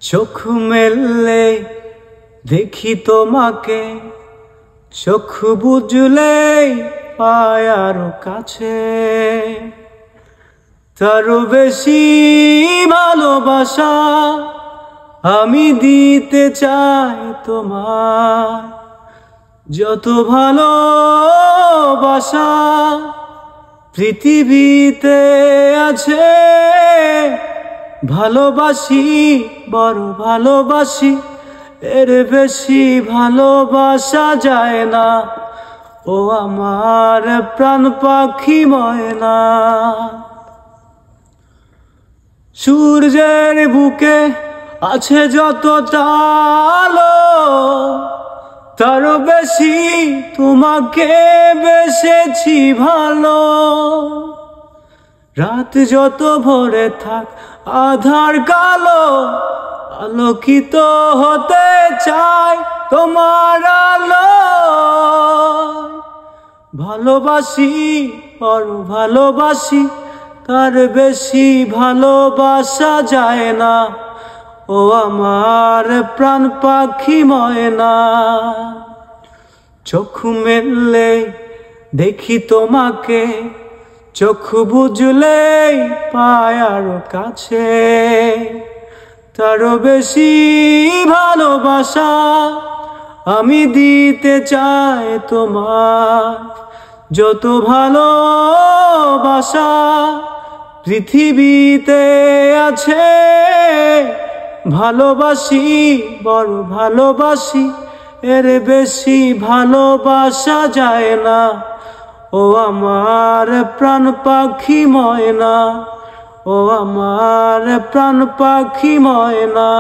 চোখ মেললে দেখি তোমাকে, চোখ বুঝলেই পাই আরো কাছে। তারও বেশি ভালোবাসা আমি দিতে চাই তোমায়। যত ভালোবাসা পৃথিবীতে আছে, ভালোবাসি বড় ভালোবাসি, এর বেশি ভালোবাসা যায় না। ও আমার প্রাণ পাখি ময়না। সূর্যের বুকে আছে যতটা আলো, তারও বেশি তোমাকে বেসেছি ভালো। রাত যত ভরে থাক আধার কালো, আলোকিত হতে চাই তোমার আলো। ভালোবাসি বড় ভালোবাসি, তার বেশি ভালোবাসা যায় না। ও আমার প্রাণ পাখি ময়না। চোখ মেললে দেখি তোমাকে, চোখ বুঝলেই পাই আরো কাছে। তারও বেশি ভালোবাসা আমি দিতে চাই তোমার। যত ভালোবাসা পৃথিবীতে আছে, ভালোবাসি বড় ভালোবাসি, এর বেশি ভালোবাসা যায় না। ও আমার প্রাণ পাখি ময়না, ও আমার প্রাণ পাখি ময়না।